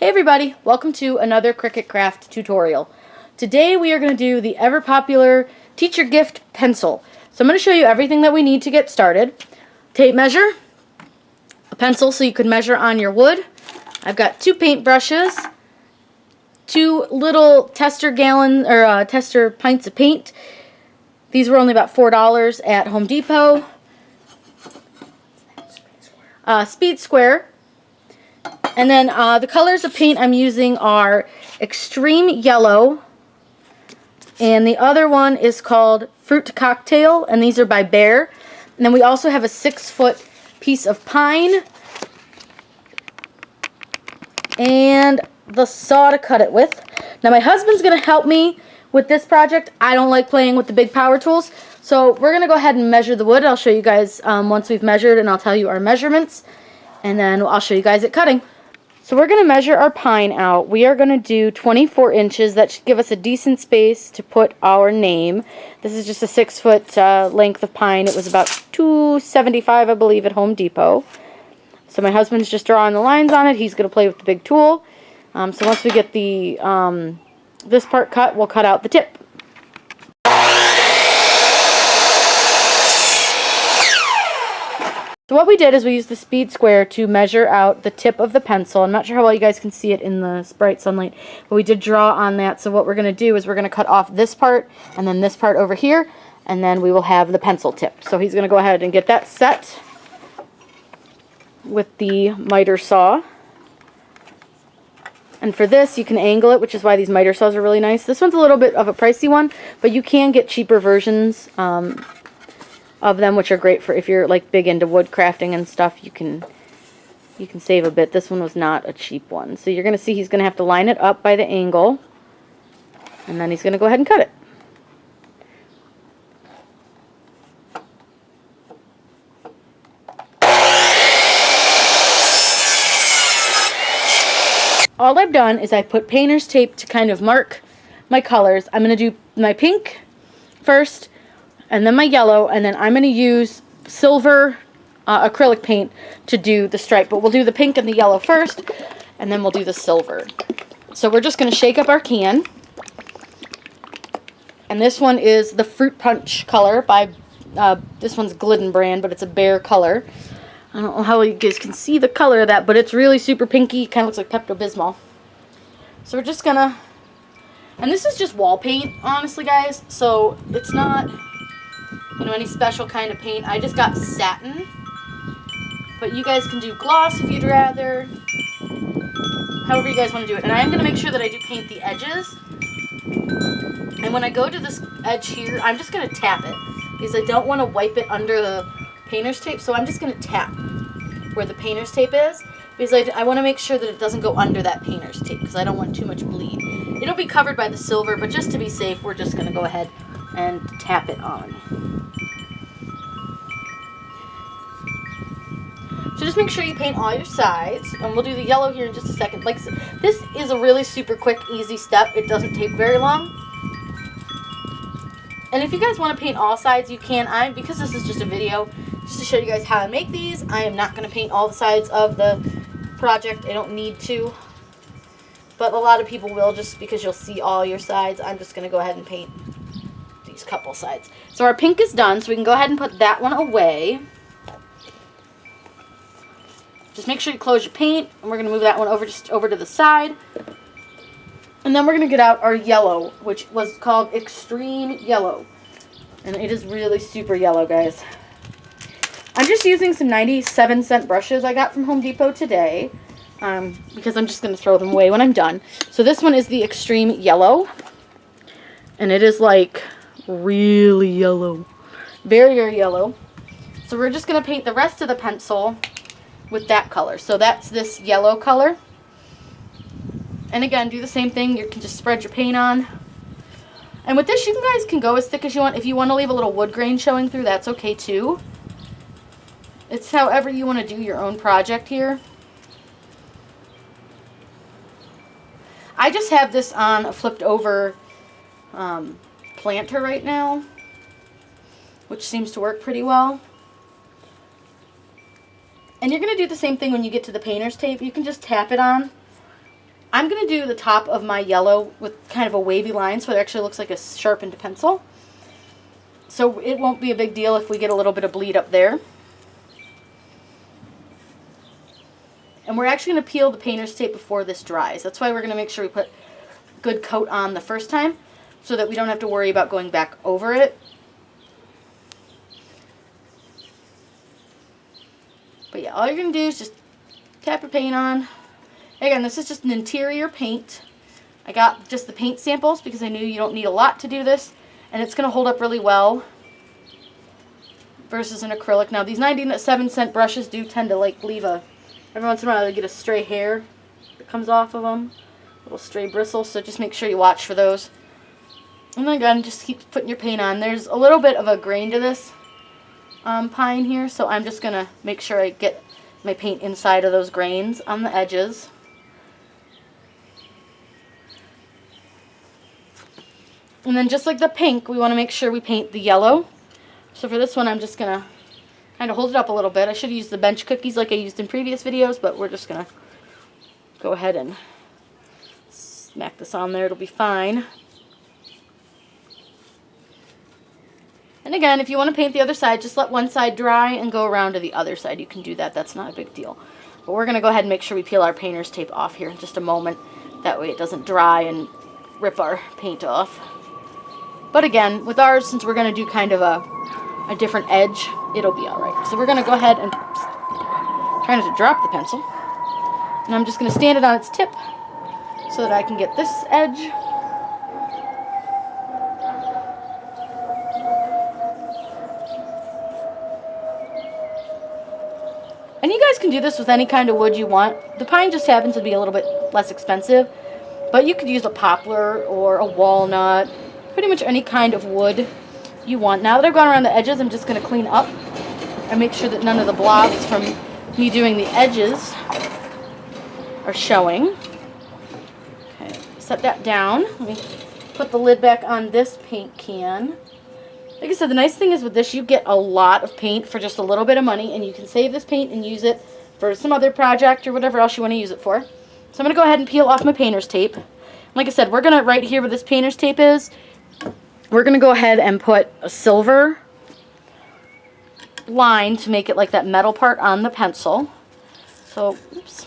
Hey everybody, welcome to another Cricut craft tutorial. Today we are going to do the ever popular teacher gift pencil. So I'm going to show you everything that we need to get started. Tape measure, a pencil so you can measure on your wood. I've got 2 paint brushes, 2 little tester tester pints of paint. These were only about $4 at Home Depot. Speed square. And then the colors of paint I'm using are Extreme Yellow, and the other one is called Fruit Cocktail, and these are by Bear. And then we also have a 6-foot piece of pine, and the saw to cut it with. Now my husband's going to help me with this project. I don't like playing with the big power tools, so we're going to go ahead and measure the wood. I'll show you guys once we've measured, and I'll tell you our measurements, and then I'll show you guys it cutting. So we're going to measure our pine out. We are going to do 24 inches. That should give us a decent space to put our name. This is just a 6-foot length of pine. It was about $2.75, I believe, at Home Depot. So my husband's just drawing the lines on it. He's going to play with the big tool. So once we get the this part cut, we'll cut out the tip. So what we did is we used the speed square to measure out the tip of the pencil. I'm not sure how well you guys can see it in the bright sunlight, but we did draw on that. So what we're going to do is we're going to cut off this part and then this part over here, and then we will have the pencil tip. So he's going to go ahead and get that set with the miter saw. And for this, you can angle it, which is why these miter saws are really nice. This one's a little bit of a pricey one, but you can get cheaper versions of them, which are great for if you're like big into wood crafting and stuff. You can save a bit. This one was not a cheap one. So you're going to see he's going to have to line it up by the angle, and then he's going to go ahead and cut it. All I've done is I put painter's tape to kind of mark my colors. I'm going to do my pink first, and then my yellow, and then I'm going to use silver acrylic paint to do the stripe. But we'll do the pink and the yellow first, and then we'll do the silver. So we're just going to shake up our can. And this one is the Fruit Punch color by, this one's Glidden brand, but it's a Bear color. I don't know how you guys can see the color of that, but it's really super pinky. Kind of looks like Pepto-Bismol. So we're just going to, and this is just wall paint, honestly, guys. So it's not, any special kind of paint. I just got satin, but you guys can do gloss if you'd rather, however you guys want to do it. And I am going to make sure that I do paint the edges, and when I go to this edge here, I'm just going to tap it, because I don't want to wipe it under the painter's tape, so I'm just going to tap where the painter's tape is, because I want to make sure that it doesn't go under that painter's tape, because I don't want too much bleed. It'll be covered by the silver, but just to be safe, we're just going to go ahead and tap it on. So just make sure you paint all your sides, and we'll do the yellow here in just a second. Like, this is a really super quick, easy step. It doesn't take very long. And if you guys want to paint all sides, you can. Because this is just a video, just to show you guys how I make these, I am not going to paint all the sides of the project. I don't need to. But a lot of people will, just because you'll see all your sides. I'm just going to go ahead and paint these couple sides. So our pink is done, so we can go ahead and put that one away. Just make sure you close your paint, and we're going to move that one over to the side. And then we're going to get out our yellow, which was called Extreme Yellow. And it is really super yellow, guys. I'm just using some 97-cent brushes I got from Home Depot today, because I'm just going to throw them away when I'm done. So this one is the Extreme Yellow, and it is like really yellow. Very, very yellow. So we're just going to paint the rest of the pencil with that color. So that's this yellow color. And again, do the same thing. You can just spread your paint on. And with this, you guys can go as thick as you want. If you want to leave a little wood grain showing through, that's okay too. It's however you want to do your own project here. I just have this on a flipped over planter right now, which seems to work pretty well. And you're going to do the same thing when you get to the painter's tape. You can just tap it on I'm going to do the top of my yellow with kind of a wavy line so it actually looks like a sharpened pencil. So it won't be a big deal if we get a little bit of bleed up there. And we're actually going to peel the painter's tape before this dries. That's why we're going to make sure we put a good coat on the first time so that we don't have to worry about going back over it. But yeah, all you're going to do is just tap your paint on. Again, this is just an interior paint. I got just the paint samples because I knew you don't need a lot to do this. And it's going to hold up really well versus an acrylic. Now, these 97-cent brushes do tend to like leave a, every once in a while they get a stray hair that comes off of them. Little stray bristles, so just make sure you watch for those. And then again, just keep putting your paint on. There's a little bit of a grain to this pine here, so I'm just going to make sure I get my paint inside of those grains on the edges. And then just like the pink, we want to make sure we paint the yellow. So for this one, I'm just going to kind of hold it up a little bit. I should have used the bench cookies like I used in previous videos, but we're just going to go ahead and smack this on there. It'll be fine. And again, if you want to paint the other side, just let one side dry and go around to the other side. You can do that. That's not a big deal. But we're going to go ahead and make sure we peel our painter's tape off here in just a moment. That way it doesn't dry and rip our paint off. But again, with ours, since we're going to do kind of a different edge, it'll be alright. So we're going to go ahead and try not to drop the pencil. And I'm just going to stand it on its tip so that I can get this edge. And you guys can do this with any kind of wood you want. The pine just happens to be a little bit less expensive, but you could use a poplar or a walnut, pretty much any kind of wood you want. Now that I've gone around the edges, I'm just going to clean up and make sure that none of the blobs from me doing the edges are showing. Okay, set that down. Let me put the lid back on this paint can. Like I said, the nice thing is with this, you get a lot of paint for just a little bit of money, and you can save this paint and use it for some other project or whatever else you want to use it for. So I'm going to go ahead and peel off my painter's tape. Like I said, we're going to, right here where this painter's tape is, we're going to go ahead and put a silver line to make it like that metal part on the pencil. So, oops.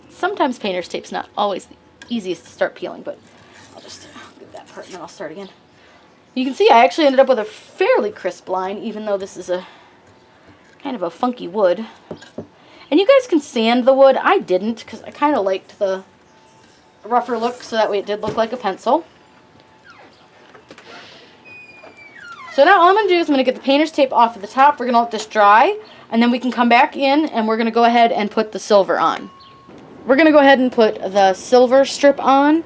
Sometimes painter's tape's not always the easiest to start peeling, but I'll just get that part and then I'll start again. You can see I actually ended up with a fairly crisp line, even though this is a kind of a funky wood. And you guys can sand the wood. I didn't, because I kind of liked the rougher look, so that way it did look like a pencil. So now all I'm going to do is I'm going to get the painter's tape off of the top. We're going to let this dry, and then we can come back in and we're going to go ahead and put the silver on. We're going to go ahead and put the silver strip on.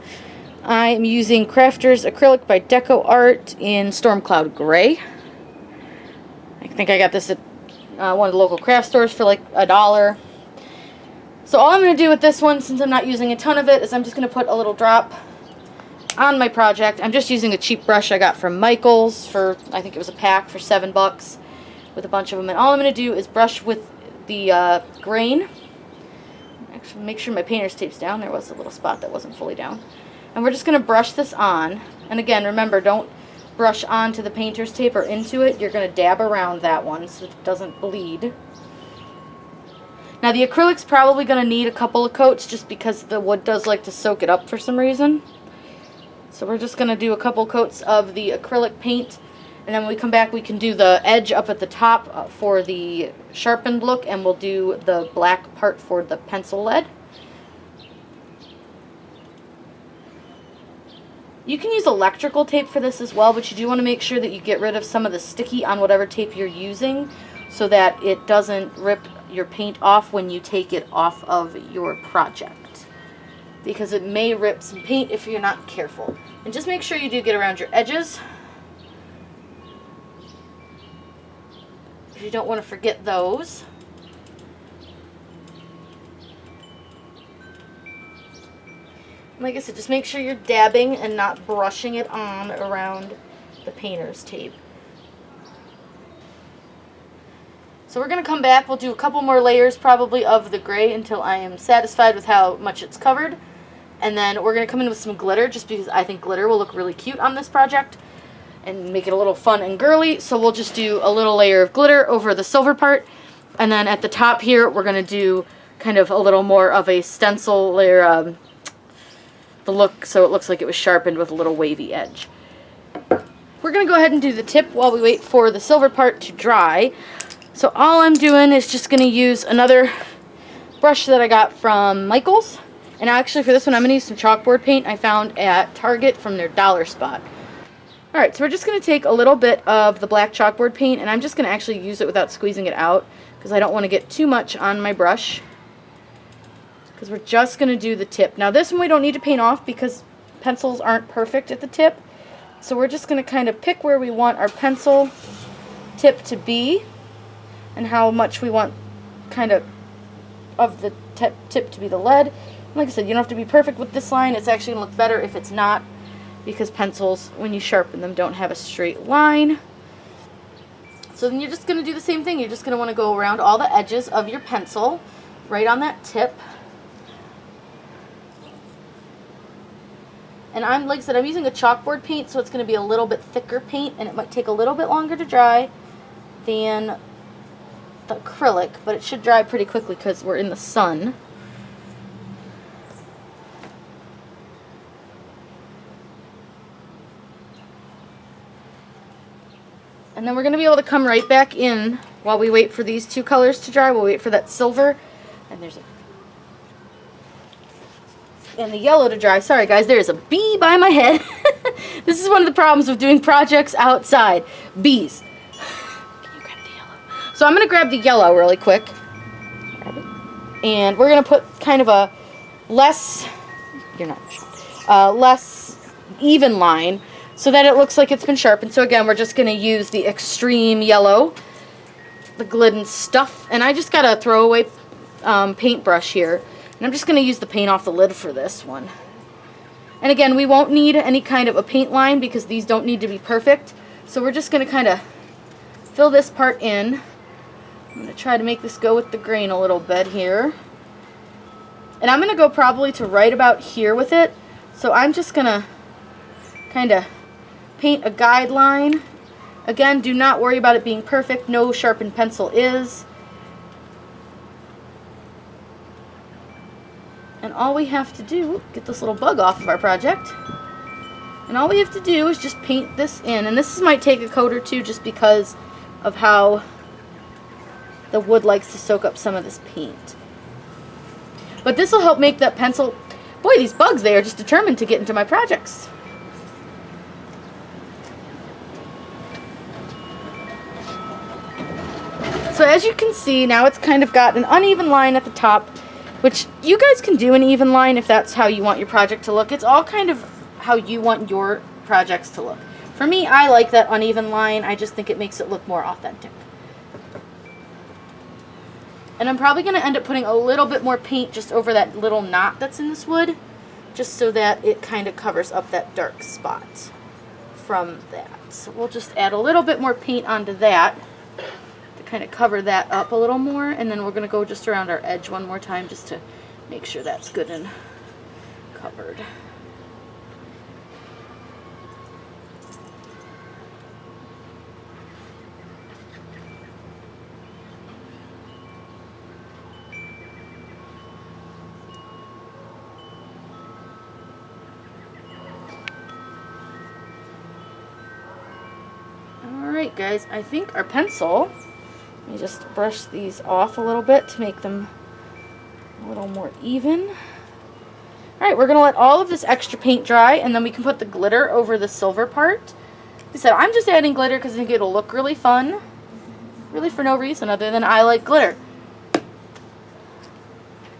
I am using Crafters Acrylic by Deco Art in Storm Cloud Gray. I think I got this at one of the local craft stores for like $1. So all I'm going to do with this one, since I'm not using a ton of it, is I'm just going to put a little drop on my project. I'm just using a cheap brush I got from Michael's for, I think it was a pack for $7 with a bunch of them. And all I'm going to do is brush with the grain. Actually, make sure my painter's tape's down. There was a little spot that wasn't fully down. And we're just going to brush this on. And again, remember, don't brush onto the painter's tape or into it. You're going to dab around that one so it doesn't bleed. Now the acrylic's probably going to need a couple of coats just because the wood does like to soak it up for some reason. So we're just going to do a couple coats of the acrylic paint, and then when we come back we can do the edge up at the top for the sharpened look, and we'll do the black part for the pencil lead. You can use electrical tape for this as well, but you do want to make sure that you get rid of some of the sticky on whatever tape you're using so that it doesn't rip your paint off when you take it off of your project, because it may rip some paint if you're not careful. And just make sure you do get around your edges, if you don't want to forget those. Like I said, just make sure you're dabbing and not brushing it on around the painter's tape. So we're going to come back. We'll do a couple more layers probably of the gray until I am satisfied with how much it's covered. And then we're going to come in with some glitter just because I think glitter will look really cute on this project and make it a little fun and girly. So we'll just do a little layer of glitter over the silver part. And then at the top here, we're going to do kind of a little more of a stencil layer, the look so it looks like it was sharpened with a little wavy edge. We're going to go ahead and do the tip while we wait for the silver part to dry. So all I'm doing is just going to use another brush that I got from Michaels. And actually for this one I'm going to use some chalkboard paint I found at Target from their dollar spot. Alright, so we're just going to take a little bit of the black chalkboard paint and I'm just going to actually use it without squeezing it out because I don't want to get too much on my brush. Because we're just going to do the tip. Now this one we don't need to paint off because pencils aren't perfect at the tip. So we're just going to kind of pick where we want our pencil tip to be and how much we want kind of the tip to be the lead. And like I said, you don't have to be perfect with this line. It's actually going to look better if it's not because pencils, when you sharpen them, don't have a straight line. So then you're just going to do the same thing. You're just going to want to go around all the edges of your pencil right on that tip. And like I said, I'm using a chalkboard paint, so it's going to be a little bit thicker paint, and it might take a little bit longer to dry than the acrylic, but it should dry pretty quickly because we're in the sun. And then we're going to be able to come right back in while we wait for these two colors to dry. We'll wait for that silver and the yellow to dry. Sorry guys, there is a bee by my head. This is one of the problems with doing projects outside. Bees. Can you grab the yellow? So I'm going to grab the yellow really quick. Grab it. And we're going to put kind of a less even line so that it looks like it's been sharpened. So again, we're just going to use the extreme yellow, the Glidden stuff. And I just got a throwaway paintbrush here. And I'm just going to use the paint off the lid for this one. And again, we won't need any kind of a paint line because these don't need to be perfect. So we're just going to kind of fill this part in. I'm going to try to make this go with the grain a little bit here. And I'm going to go probably to right about here with it. So I'm just going to kind of paint a guideline. Again, do not worry about it being perfect. No sharpened pencil is. And all we have to do, get this little bug off of our project, and all we have to do is just paint this in. And this might take a coat or two just because of how the wood likes to soak up some of this paint. But this will help make that pencil, boy, these bugs, they are just determined to get into my projects. So as you can see, now it's kind of got an uneven line at the top, which you guys can do an even line if that's how you want your project to look. It's all kind of how you want your projects to look. For me, I like that uneven line. I just think it makes it look more authentic. And I'm probably going to end up putting a little bit more paint just over that little knot that's in this wood, just so that it kind of covers up that dark spot from that. So we'll just add a little bit more paint onto that to kind of cover that up a little more, and then we're going to go just around our edge one more time just to make sure that's good and covered. Alright guys, I think our pencil, let me just brush these off a little bit to make them a little more even. Alright, we're going to let all of this extra paint dry, and then we can put the glitter over the silver part. Like I said, I'm just adding glitter because I think it'll look really fun. Really for no reason other than I like glitter.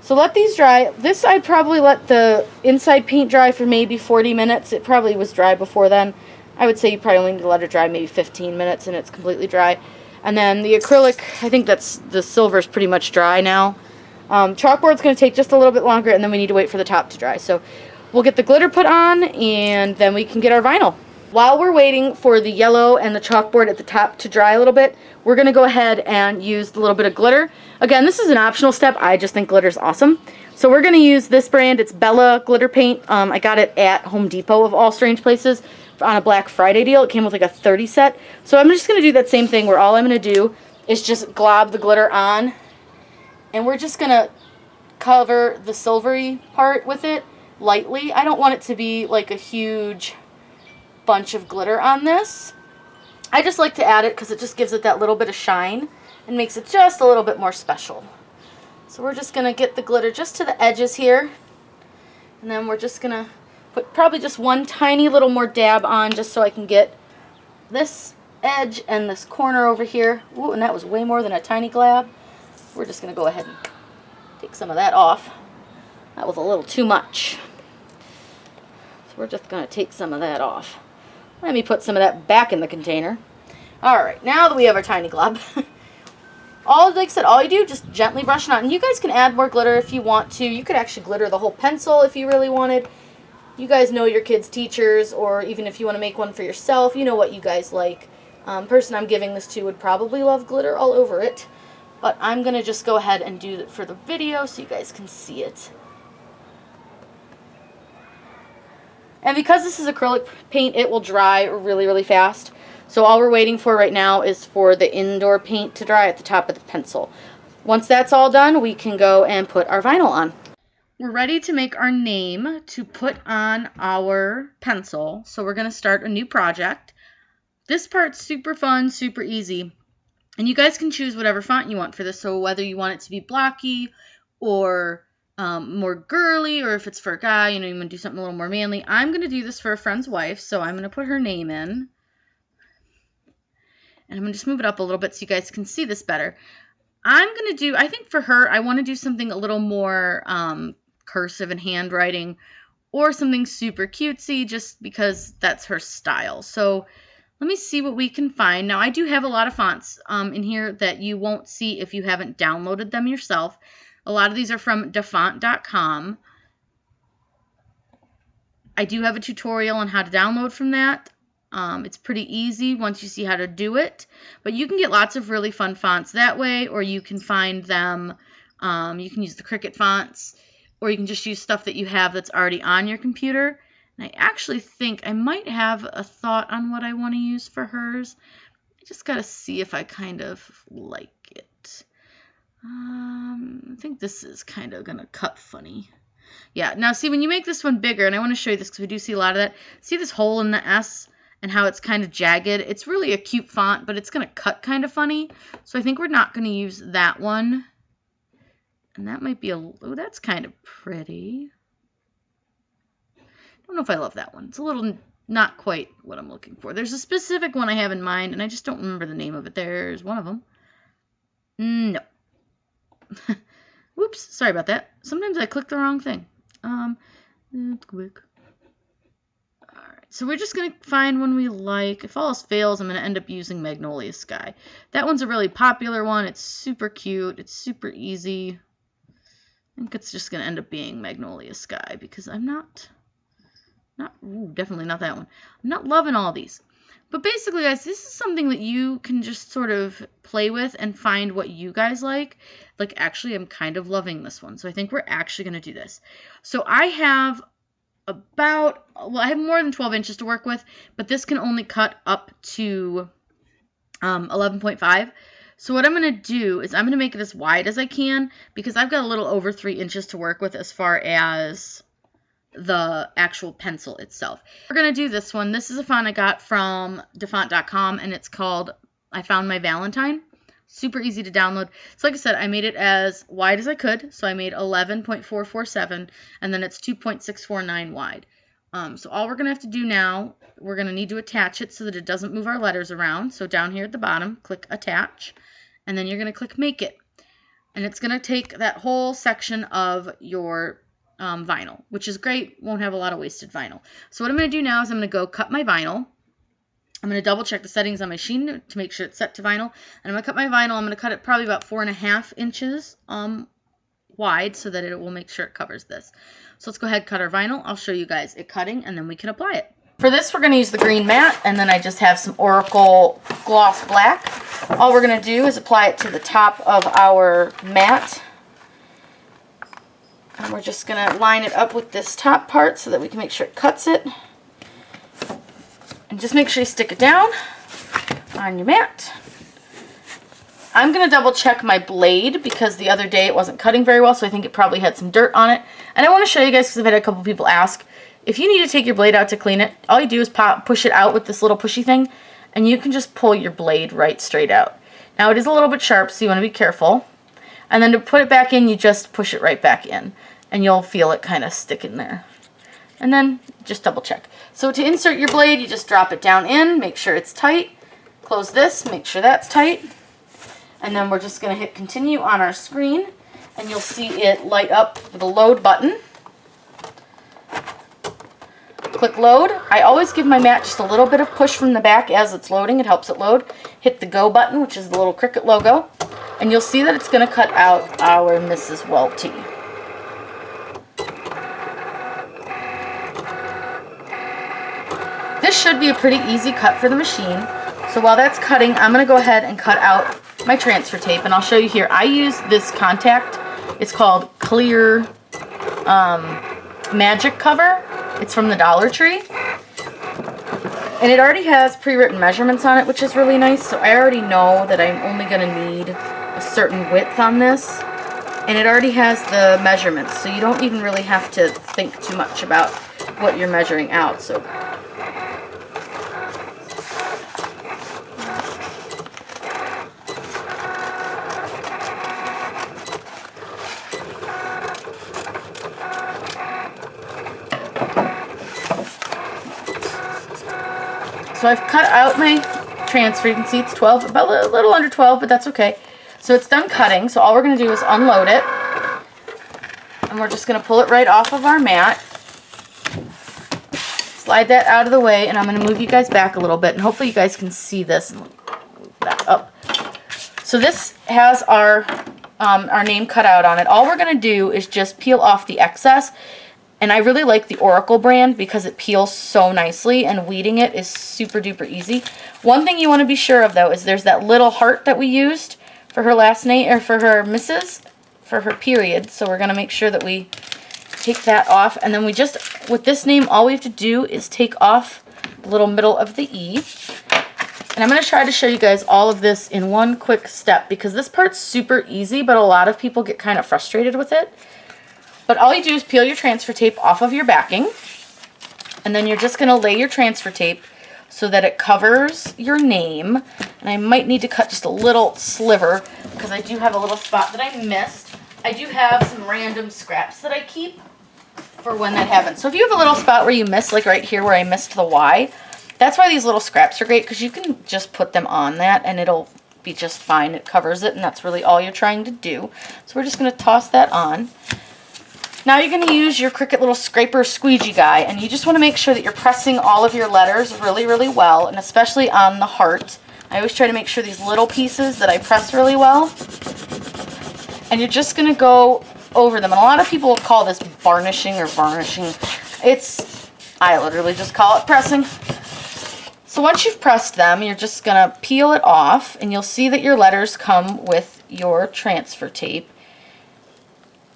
So let these dry. This I'd probably let the inside paint dry for maybe 40 minutes. It probably was dry before then. I would say you probably only need to let it dry maybe 15 minutes and it's completely dry. And then the acrylic, I think the silver's pretty much dry now. Chalkboard's going to take just a little bit longer, and then we need to wait for the top to dry. So we'll get the glitter put on, and then we can get our vinyl. While we're waiting for the yellow and the chalkboard at the top to dry a little bit, we're going to go ahead and use the little bit of glitter. Again, this is an optional step. I just think glitter's awesome. So we're going to use this brand. It's Bella glitter paint. I got it at Home Depot of all strange places on a Black Friday deal. It came with like a 30 set. So I'm just going to do that same thing where all I'm going to do is just glob the glitter on. And we're just going to cover the silvery part with it lightly. I don't want it to be like a huge bunch of glitter on this. I just like to add it because it just gives it that little bit of shine and makes it just a little bit more special. So we're just going to get the glitter just to the edges here, and then we're just going to put probably just one tiny little more dab on just so I can get this edge and this corner over here. Ooh, and that was way more than a tiny glab. We're just going to go ahead and take some of that off. That was a little too much. So we're just going to take some of that off. Let me put some of that back in the container. Alright, now that we have our tiny glob, like I said, all you do, just gently brush it on. And you guys can add more glitter if you want to. You could actually glitter the whole pencil if you really wanted. You guys know your kids' teachers, or even if you want to make one for yourself, you know what you guys like. Person I'm giving this to would probably love glitter all over it. But I'm going to just go ahead and do it for the video so you guys can see it. And because this is acrylic paint, it will dry really, really fast. So all we're waiting for right now is for the indoor paint to dry at the top of the pencil. Once that's all done, we can go and put our vinyl on. We're ready to make our name to put on our pencil. So we're going to start a new project. This part's super fun, super easy. And you guys can choose whatever font you want for this. So whether you want it to be blocky or more girly, or if it's for a guy, you want to do something a little more manly. I'm going to do this for a friend's wife, so I'm going to put her name in. And I'm going to just move it up a little bit so you guys can see this better. I'm going to do, I think for her, I want to do something a little more cursive and handwriting, or something super cutesy, just because that's her style. So let me see what we can find. Now, I do have a lot of fonts in here that you won't see if you haven't downloaded them yourself. A lot of these are from dafont.com. I do have a tutorial on how to download from that. It's pretty easy once you see how to do it. But you can get lots of really fun fonts that way, or you can find them. You can use the CRICUT fonts, or you can just use stuff that you have that's already on your computer. And I actually think I might have a thought on what I want to use for hers. I just got to see if I kind of like it. I think this is kind of going to cut funny. Yeah, now see, when you make this one bigger, and I want to show you this because we do see a lot of that. See this hole in the S and how it's kind of jagged? It's really a cute font, but it's going to cut kind of funny. So I think we're not going to use that one. And that might be oh, that's kind of pretty. I don't know if I love that one. It's a little not quite what I'm looking for. There's a specific one I have in mind, and I just don't remember the name of it. There's one of them. No. Whoops, sorry about that. Sometimes I click the wrong thing. Quick. Alright, so we're just going to find one we like. If all else fails, I'm going to end up using Magnolia Sky. That one's a really popular one. It's super cute. It's super easy. I think it's just going to end up being Magnolia Sky because I'm definitely not that one. I'm not loving all these. But basically, guys, this is something that you can just sort of play with and find what you guys like. Like, actually, I'm kind of loving this one. So I think we're actually going to do this. So I have I have more than 12 inches to work with, but this can only cut up to 11.5. So what I'm going to do is I'm going to make it as wide as I can because I've got a little over 3 inches to work with as far as the actual pencil itself. We're going to do this one. This is a font I got from dafont.com, and it's called I Found My Valentine. Super easy to download. So like I said, I made it as wide as I could. So I made 11.447, and then it's 2.649 wide. So all we're going to have to do now, we're going to need to attach it so that it doesn't move our letters around. So down here at the bottom, click Attach, and then you're going to click Make It. And it's going to take that whole section of your vinyl, which is great. Won't have a lot of wasted vinyl. So what I'm going to do now is I'm going to go cut my vinyl. I'm going to double check the settings on my machine to make sure it's set to vinyl. And I'm going to cut my vinyl. I'm going to cut it probably about 4.5 inches wide so that it will make sure it covers this. So let's go ahead and cut our vinyl. I'll show you guys it cutting, and then we can apply it. For this, we're going to use the green matte, and then I just have some Oracle Gloss Black. All we're going to do is apply it to the top of our mat. And we're just going to line it up with this top part so that we can make sure it cuts it. And just make sure you stick it down on your mat. I'm going to double check my blade because the other day it wasn't cutting very well, so I think it probably had some dirt on it. And I want to show you guys because I've had a couple people ask, if you need to take your blade out to clean it, all you do is push it out with this little pushy thing, and you can just pull your blade right straight out. Now it is a little bit sharp, so you want to be careful. And then to put it back in, you just push it right back in, and you'll feel it kind of stick in there. And then just double check. So to insert your blade, you just drop it down in, make sure it's tight. Close this, make sure that's tight. And then we're just going to hit continue on our screen, and you'll see it light up with a load button. Click load. I always give my mat just a little bit of push from the back as it's loading. It helps it load. Hit the go button, which is the little CRICUT logo, and you'll see that it's going to cut out our Mrs. Welty. This should be a pretty easy cut for the machine. So while that's cutting, I'm going to go ahead and cut out my transfer tape, and I'll show you here. I use this contact. It's called Clear Magic Cover. It's from the Dollar Tree. And it already has pre-written measurements on it, which is really nice. So I already know that I'm only going to need a certain width on this. And it already has the measurements, so you don't even really have to think too much about what you're measuring out. So I've cut out my transfer. You can see it's 12, about a little under 12, but that's okay. So it's done cutting. So all we're going to do is unload it. And we're just going to pull it right off of our mat. Slide that out of the way, and I'm going to move you guys back a little bit, and hopefully you guys can see this. Move that up. So this has our name cut out on it. All we're going to do is just peel off the excess. And I really like the Oracle brand because it peels so nicely, and weeding it is super duper easy. One thing you want to be sure of though is there's that little heart that we used for her last name, or for her Mrs., for her period. So we're going to make sure that we take that off. And then we just, with this name, all we have to do is take off the little middle of the E. And I'm going to try to show you guys all of this in one quick step because this part's super easy, but a lot of people get kind of frustrated with it. But all you do is peel your transfer tape off of your backing, and then you're just going to lay your transfer tape so that it covers your name. And I might need to cut just a little sliver because I do have a little spot that I missed. I do have some random scraps that I keep for when that happens. So if you have a little spot where you missed, like right here where I missed the Y, that's why these little scraps are great, because you can just put them on that and it'll be just fine. It covers it, and that's really all you're trying to do. So we're just going to toss that on. Now you're going to use your CRICUT little scraper squeegee guy, and you just want to make sure that you're pressing all of your letters really, really well, and especially on the heart. I always try to make sure these little pieces that I press really well. And you're just going to go over them. And a lot of people will call this varnishing or varnishing. I literally just call it pressing. So once you've pressed them, you're just going to peel it off, and you'll see that your letters come with your transfer tape.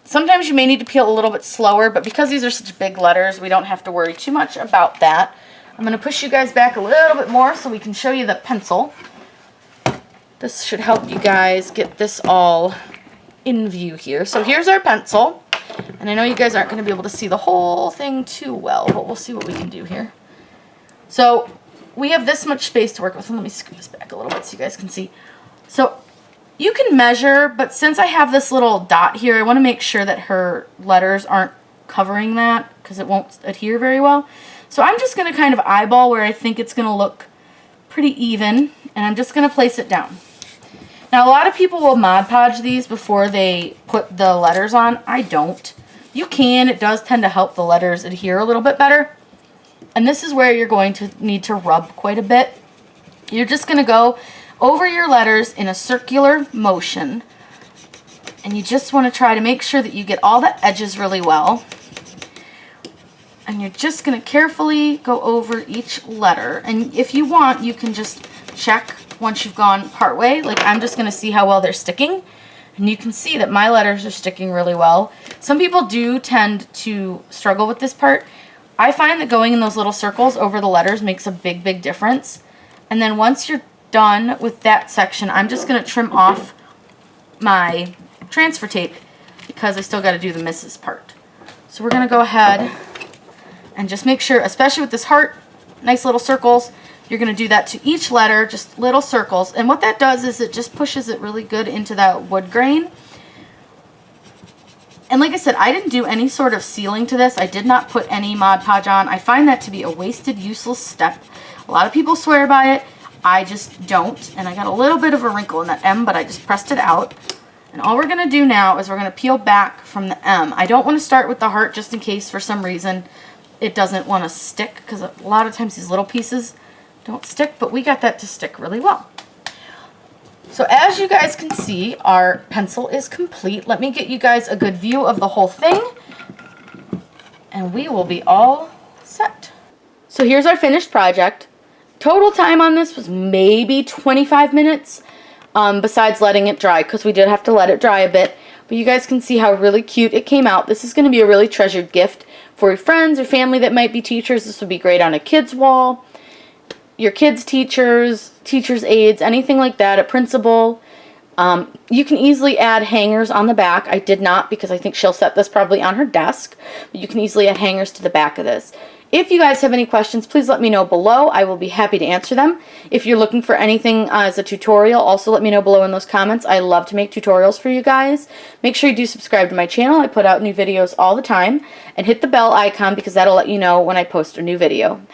Sometimes you may need to peel a little bit slower, but because these are such big letters, we don't have to worry too much about that. I'm going to push you guys back a little bit more so we can show you the pencil. This should help you guys get this all in view here. So here's our pencil, and I know you guys aren't going to be able to see the whole thing too well, but we'll see what we can do here. So we have this much space to work with. Let me scoot this back a little bit so you guys can see. So you can measure, but since I have this little dot here, I want to make sure that her letters aren't covering that because it won't adhere very well. So I'm just going to kind of eyeball where I think it's going to look pretty even, and I'm just going to place it down. Now a lot of people will Mod Podge these before they put the letters on. I don't. You can. It does tend to help the letters adhere a little bit better. And this is where you're going to need to rub quite a bit. You're just going to go over your letters in a circular motion, and you just want to try to make sure that you get all the edges really well. And you're just going to carefully go over each letter. And if you want, you can just check once you've gone part way. Like, I'm just going to see how well they're sticking. And you can see that my letters are sticking really well. Some people do tend to struggle with this part. I find that going in those little circles over the letters makes a big, big difference. And then once you're done with that section, I'm just going to trim off my transfer tape because I still got to do the misses part. So we're going to go ahead and just make sure, especially with this heart, nice little circles, you're going to do that to each letter, just little circles. And what that does is it just pushes it really good into that wood grain. And like I said, I didn't do any sort of sealing to this. I did not put any Mod Podge on. I find that to be a wasted, useless step. A lot of people swear by it. I just don't. And I got a little bit of a wrinkle in that M, but I just pressed it out. And all we're going to do now is we're going to peel back from the M. I don't want to start with the heart just in case for some reason it doesn't want to stick, because a lot of times these little pieces don't stick, but we got that to stick really well. So as you guys can see, our pencil is complete. Let me get you guys a good view of the whole thing, and we will be all set. So here's our finished project. Total time on this was maybe 25 minutes, besides letting it dry, because we did have to let it dry a bit. But you guys can see how really cute it came out. This is going to be a really treasured gift for your friends or family that might be teachers. This would be great on a kid's wall, your kids' teachers, teachers' aides, anything like that, a principal. You can easily add hangers on the back. I did not because I think she'll set this probably on her desk. But you can easily add hangers to the back of this. If you guys have any questions, please let me know below. I will be happy to answer them. If you're looking for anything as a tutorial, also let me know below in those comments. I love to make tutorials for you guys. Make sure you do subscribe to my channel. I put out new videos all the time. And hit the bell icon because that'll let you know when I post a new video.